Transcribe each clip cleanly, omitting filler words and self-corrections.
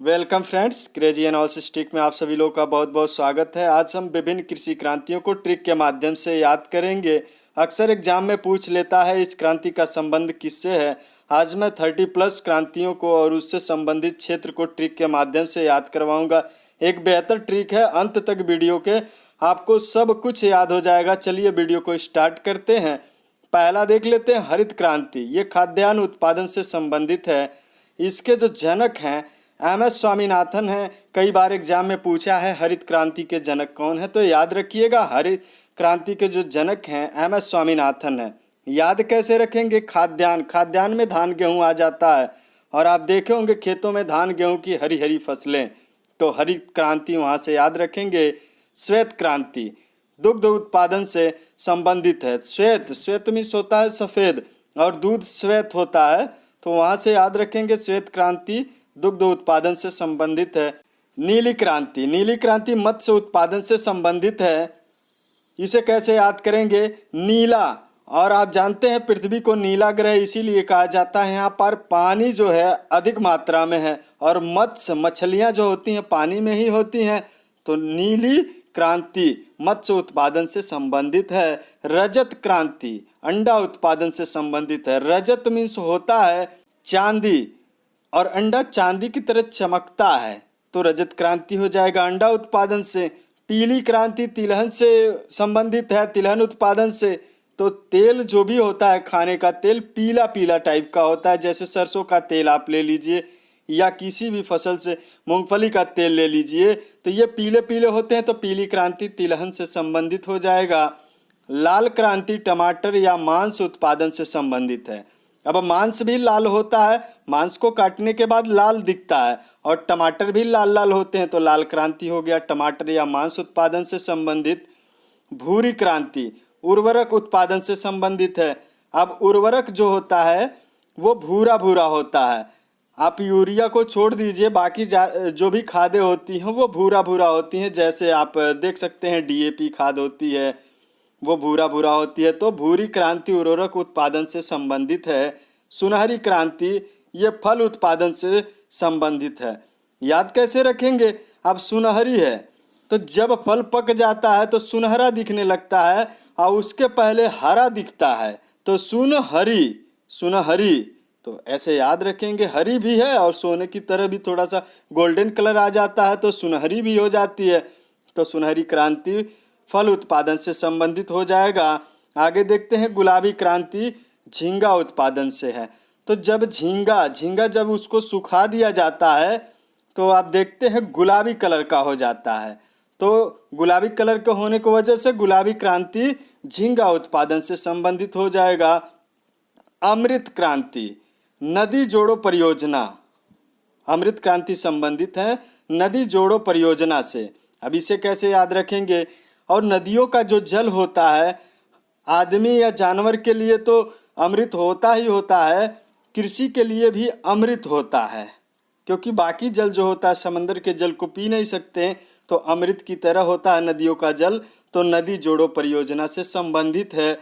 Welcome friends, crazy एनालिसिस्टिक में आप सभी लोगों का बहुत बहुत स्वागत है। आज हम विभिन्न कृषि क्रांतियों को ट्रिक के माध्यम से याद करेंगे। अक्सर एग्जाम में पूछ लेता है इस क्रांति का संबंध किससे है। आज मैं 30+ क्रांतियों को और उससे संबंधित क्षेत्र को ट्रिक के माध्यम से याद करवाऊंगा। एक बेहतर ट्रिक है, अंत तक वीडियो के आपको सब कुछ याद हो जाएगा। चलिए वीडियो को स्टार्ट करते हैं। पहला देख लेते हैं, हरित क्रांति। ये खाद्यान्न उत्पादन से संबंधित है। इसके जो जनक हैं MS स्वामीनाथन हैं। कई बार एग्जाम में पूछा है हरित क्रांति के जनक कौन है, तो याद रखिएगा हरित क्रांति के जो जनक हैं MS स्वामीनाथन हैं। याद कैसे रखेंगे? खाद्यान्न में धान गेहूँ आ जाता है और आप देखे होंगे खेतों में धान गेहूँ की हरी हरी फसलें, तो हरित क्रांति वहाँ से याद रखेंगे। श्वेत क्रांति दुग्ध उत्पादन से संबंधित है। श्वेत मीन्स होता है सफ़ेद और दूध श्वेत होता है, तो वहाँ से याद रखेंगे श्वेत क्रांति दुग्ध उत्पादन से संबंधित है। नीली क्रांति मत्स्य उत्पादन से संबंधित है। इसे कैसे याद करेंगे? नीला, और आप जानते हैं पृथ्वी को नीला ग्रह इसीलिए कहा जाता है, यहाँ पर पानी जो है अधिक मात्रा में है और मछलियाँ जो होती हैं पानी में ही होती हैं, तो नीली क्रांति मत्स्य उत्पादन से संबंधित है। रजत क्रांति अंडा उत्पादन से संबंधित है। रजत मीन्स होता है चांदी और अंडा चांदी की तरह चमकता है, तो रजत क्रांति हो जाएगा अंडा उत्पादन से। पीली क्रांति तिलहन से संबंधित है, तिलहन उत्पादन से। तो तेल जो भी होता है खाने का तेल पीला पीला टाइप का होता है, जैसे सरसों का तेल आप ले लीजिए या किसी भी फसल से मूंगफली का तेल ले लीजिए, तो ये पीले पीले होते हैं, तो पीली क्रांति तिलहन से संबंधित हो जाएगा। लाल क्रांति टमाटर या मांस उत्पादन से संबंधित है। अब मांस भी लाल होता है, मांस को काटने के बाद लाल दिखता है, और टमाटर भी लाल लाल होते हैं, तो लाल क्रांति हो गया टमाटर या मांस उत्पादन से संबंधित। भूरी क्रांति उर्वरक उत्पादन से संबंधित है। अब उर्वरक जो होता है वो भूरा भूरा होता है। आप यूरिया को छोड़ दीजिए, बाकी जो भी खादें होती हैं वो भूरा भूरा होती हैं। जैसे आप देख सकते हैं DAP खाद होती है, वो भूरा भूरा होती है। तो भूरी क्रांति उर्वरक उत्पादन से संबंधित है। सुनहरी क्रांति ये फल उत्पादन से संबंधित है। याद कैसे रखेंगे? अब सुनहरी है तो जब फल पक जाता है तो सुनहरा दिखने लगता है और उसके पहले हरा दिखता है, तो सुनहरी तो ऐसे याद रखेंगे। हरी भी है और सोने की तरह भी थोड़ा सा गोल्डन कलर आ जाता है, तो सुनहरी भी हो जाती है। तो सुनहरी क्रांति फल उत्पादन से संबंधित हो जाएगा। आगे देखते हैं, गुलाबी क्रांति झींगा उत्पादन से है। तो जब झींगा जब उसको सुखा दिया जाता है तो आप देखते हैं गुलाबी कलर का हो जाता है, तो गुलाबी कलर के होने की वजह से गुलाबी क्रांति झींगा उत्पादन से संबंधित हो जाएगा। अमृत क्रांति नदी जोड़ो परियोजना, अमृत क्रांति संबंधित है नदी जोड़ो परियोजना से। अब इसे कैसे याद रखेंगे? और नदियों का जो जल होता है आदमी या जानवर के लिए तो अमृत होता ही होता है, कृषि के लिए भी अमृत होता है, क्योंकि बाकी जल जो होता है समंदर के जल को पी नहीं सकते, तो अमृत की तरह होता है नदियों का जल। तो नदी जोड़ो परियोजना से संबंधित है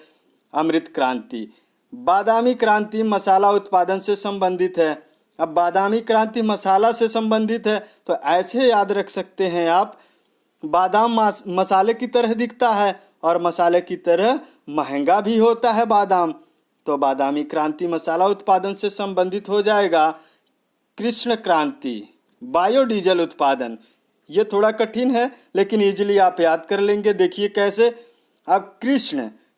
अमृत क्रांति। बादामी क्रांति मसाला उत्पादन से संबंधित है। अब बादामी क्रांति मसाला से संबंधित है, तो ऐसे याद रख सकते हैं आप, बादाम मसाले की तरह दिखता है और मसाले की तरह महंगा भी होता है बादाम, तो बादामी क्रांति मसाला उत्पादन से संबंधित हो जाएगा। कृष्ण क्रांति बायोडीजल उत्पादन, ये थोड़ा कठिन है लेकिन इजीली आप याद कर लेंगे। देखिए कैसे। अब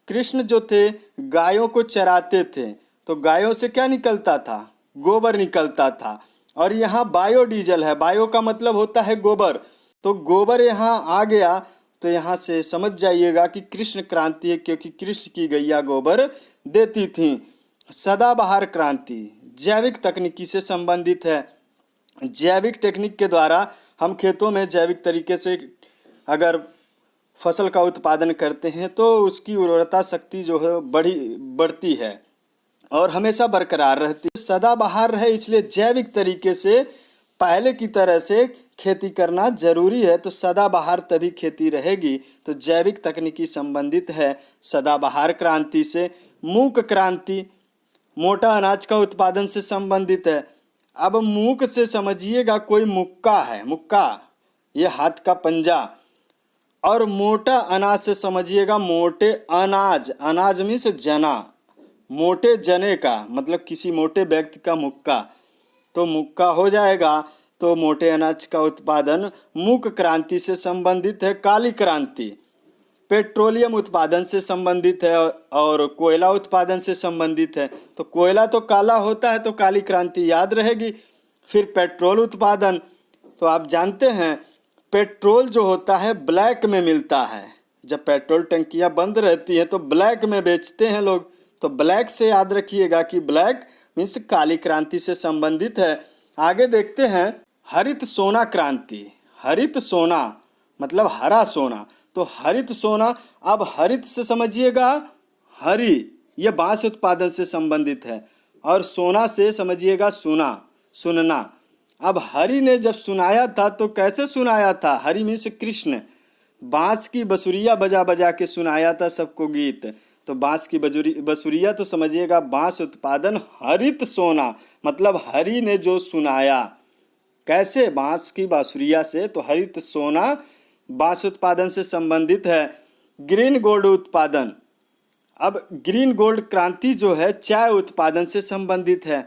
कृष्ण जो थे गायों को चराते थे, तो गायों से क्या निकलता था? गोबर निकलता था। और यहाँ बायोडीजल है, बायो का मतलब होता है गोबर, तो गोबर यहाँ आ गया, तो यहाँ से समझ जाइएगा कि कृष्ण क्रांति है, क्योंकि कृष्ण की गैया गोबर देती थी। सदाबहार क्रांति जैविक तकनीकी से संबंधित है। जैविक टेक्निक के द्वारा हम खेतों में जैविक तरीके से अगर फसल का उत्पादन करते हैं तो उसकी उर्वरता शक्ति जो है बढ़ती है और हमेशा बरकरार रहती है। सदाबहार रहे इसलिए जैविक तरीके से पहले की तरह से खेती करना जरूरी है, तो सदाबहार तभी खेती रहेगी। तो जैविक तकनीकी संबंधित है सदाबहार क्रांति से। मूक क्रांति मोटा अनाज का उत्पादन से संबंधित है। अब मूक से समझिएगा कोई मुक्का है, मुक्का ये हाथ का पंजा। और मोटा अनाज से समझिएगा मोटे अनाज, अनाज मीन्स जना, मोटे जने का मतलब किसी मोटे व्यक्ति का मुक्का, तो मुक्का हो जाएगा। तो मोटे अनाज का उत्पादन मूक क्रांति से संबंधित है। काली क्रांति पेट्रोलियम उत्पादन से संबंधित है और कोयला उत्पादन से संबंधित है। तो कोयला तो काला होता है तो काली क्रांति याद रहेगी। फिर पेट्रोल उत्पादन, तो आप जानते हैं पेट्रोल जो होता है ब्लैक में मिलता है। जब पेट्रोल टंकियां बंद रहती हैं तो ब्लैक में बेचते हैं लोग, तो ब्लैक से याद रखिएगा कि ब्लैक मीन्स काली क्रांति से संबंधित है। आगे देखते हैं हरित सोना क्रांति। हरित सोना मतलब हरा सोना, तो हरित सोना, अब हरित से समझिएगा हरी, ये बांस उत्पादन से संबंधित है। और सोना से समझिएगा सुना, सुनना। अब हरि ने जब सुनाया था तो कैसे सुनाया था? हरि मीन्स कृष्ण, बांस की बसुरिया बजा बजा के सुनाया था सबको गीत। तो बांस की बसुरिया तो समझिएगा बांस उत्पादन हरित सोना, मतलब हरि ने जो सुनाया कैसे? बांस की बांसुरिया से। तो हरित सोना बांस उत्पादन से संबंधित है। ग्रीन गोल्ड उत्पादन, अब ग्रीन गोल्ड क्रांति जो है चाय उत्पादन से संबंधित है।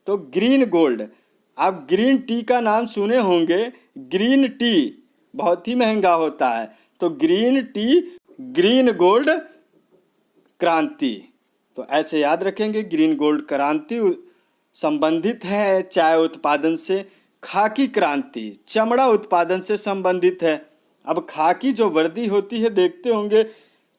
तो ग्रीन गोल्ड, आप ग्रीन टी का नाम सुने होंगे, ग्रीन टी बहुत ही महंगा होता है। तो ग्रीन टी ग्रीन गोल्ड क्रांति, तो ऐसे याद रखेंगे ग्रीन गोल्ड क्रांति संबंधित है चाय उत्पादन से। खाकी क्रांति चमड़ा उत्पादन से संबंधित है। अब खाकी जो वर्दी होती है देखते होंगे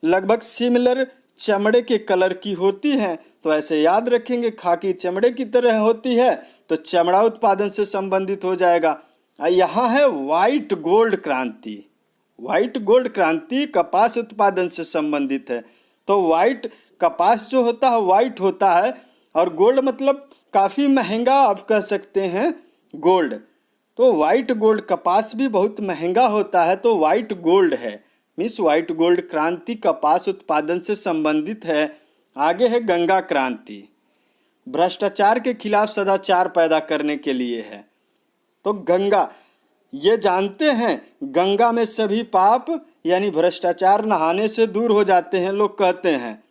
लगभग सिमिलर चमड़े के कलर की होती है, तो ऐसे याद रखेंगे खाकी चमड़े की तरह होती है, तो चमड़ा उत्पादन से संबंधित हो जाएगा। यहाँ है वाइट गोल्ड क्रांति। वाइट गोल्ड क्रांति कपास उत्पादन से संबंधित है। तो वाइट कपास जो होता है वाइट होता है, और गोल्ड मतलब काफ़ी महंगा आप कह सकते हैं गोल्ड। तो वाइट गोल्ड कपास भी बहुत महंगा होता है, तो वाइट गोल्ड है, मीन्स वाइट गोल्ड क्रांति कपास उत्पादन से संबंधित है। आगे है गंगा क्रांति, भ्रष्टाचार के खिलाफ सदाचार पैदा करने के लिए है। तो गंगा, ये जानते हैं गंगा में सभी पाप यानी भ्रष्टाचार नहाने से दूर हो जाते हैं, लोग कहते हैं।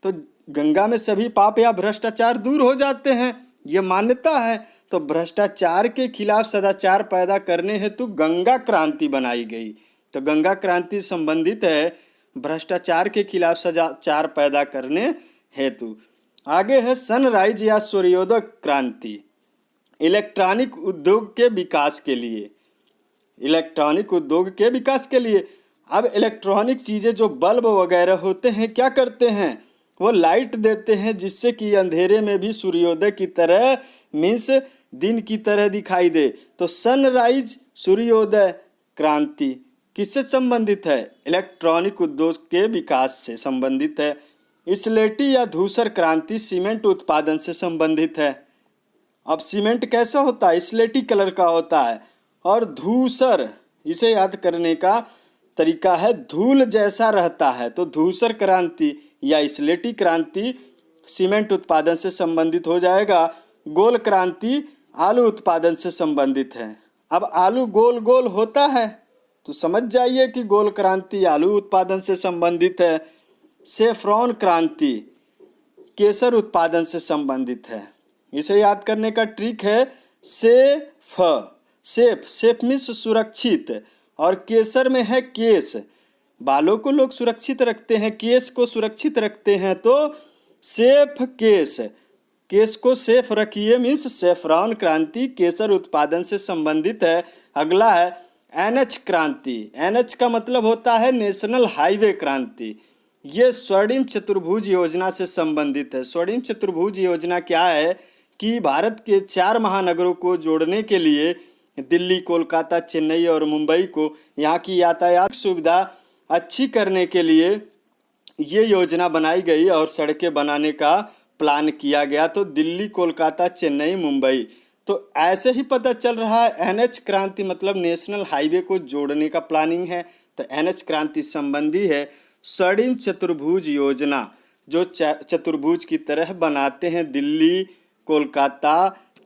तो गंगा में सभी पाप या भ्रष्टाचार दूर हो जाते हैं, ये मान्यता है। तो भ्रष्टाचार के खिलाफ सदाचार पैदा करने हेतु गंगा क्रांति बनाई गई। तो गंगा क्रांति संबंधित है भ्रष्टाचार के खिलाफ सदाचार पैदा करने हेतु। आगे है सनराइज या सूर्योदय क्रांति, इलेक्ट्रॉनिक उद्योग के विकास के लिए। इलेक्ट्रॉनिक उद्योग के विकास के लिए, अब इलेक्ट्रॉनिक चीज़ें जो बल्ब वगैरह होते हैं क्या करते हैं? वो लाइट देते हैं जिससे कि अंधेरे में भी सूर्योदय की तरह मीन्स दिन की तरह दिखाई दे। तो सनराइज सूर्योदय क्रांति किससे संबंधित है? इलेक्ट्रॉनिक उद्योग के विकास से संबंधित है। स्लेटी या धूसर क्रांति सीमेंट उत्पादन से संबंधित है। अब सीमेंट कैसा होता है? स्लेटी कलर का होता है, और धूसर, इसे याद करने का तरीका है धूल जैसा रहता है। तो धूसर क्रांति या स्लेटी क्रांति सीमेंट उत्पादन से संबंधित हो जाएगा। गोल क्रांति आलू उत्पादन से संबंधित है। अब आलू गोल गोल होता है तो समझ जाइए कि गोल क्रांति आलू उत्पादन से संबंधित है। सेफ्रॉन क्रांति केसर उत्पादन से संबंधित है। इसे याद करने का ट्रिक है सेफ, सेफ मीन्स सुरक्षित, और केसर में है केस, बालों को लोग सुरक्षित रखते हैं, केस को सुरक्षित रखते हैं, तो सेफ केस, केस को सेफ रखिए मीन्स सेफ्रॉन क्रांति केसर उत्पादन से संबंधित है। अगला है एनएच क्रांति। एनएच का मतलब होता है नेशनल हाईवे क्रांति। ये स्वर्णिम चतुर्भुज योजना से संबंधित है। स्वर्णिम चतुर्भुज योजना क्या है कि भारत के 4 महानगरों को जोड़ने के लिए दिल्ली, कोलकाता, चेन्नई और मुंबई को यहाँ की यातायात सुविधा अच्छी करने के लिए ये योजना बनाई गई और सड़कें बनाने का प्लान किया गया। तो दिल्ली, कोलकाता, चेन्नई, मुंबई, तो ऐसे ही पता चल रहा है एनएच क्रांति मतलब नेशनल हाईवे को जोड़ने का प्लानिंग है। तो एनएच क्रांति संबंधी है स्वर्णिम चतुर्भुज योजना, जो चतुर्भुज की तरह बनाते हैं दिल्ली, कोलकाता,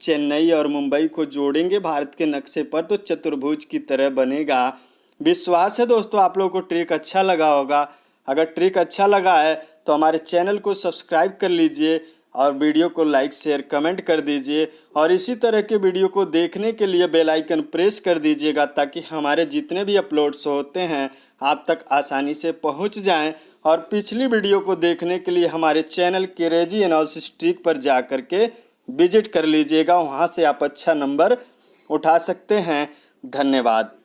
चेन्नई और मुंबई को जोड़ेंगे भारत के नक्शे पर तो चतुर्भुज की तरह बनेगा। विश्वास है दोस्तों आप लोगों को ट्रिक अच्छा लगा होगा। अगर ट्रिक अच्छा लगा है तो हमारे चैनल को सब्सक्राइब कर लीजिए और वीडियो को लाइक शेयर कमेंट कर दीजिए और इसी तरह के वीडियो को देखने के लिए बेल आइकन प्रेस कर दीजिएगा ताकि हमारे जितने भी अपलोड्स होते हैं आप तक आसानी से पहुंच जाएं। और पिछली वीडियो को देखने के लिए हमारे चैनल क्रेजी एनालिसिस ट्रिक पर जा कर के विजिट कर लीजिएगा, वहां से आप अच्छा नंबर उठा सकते हैं। धन्यवाद।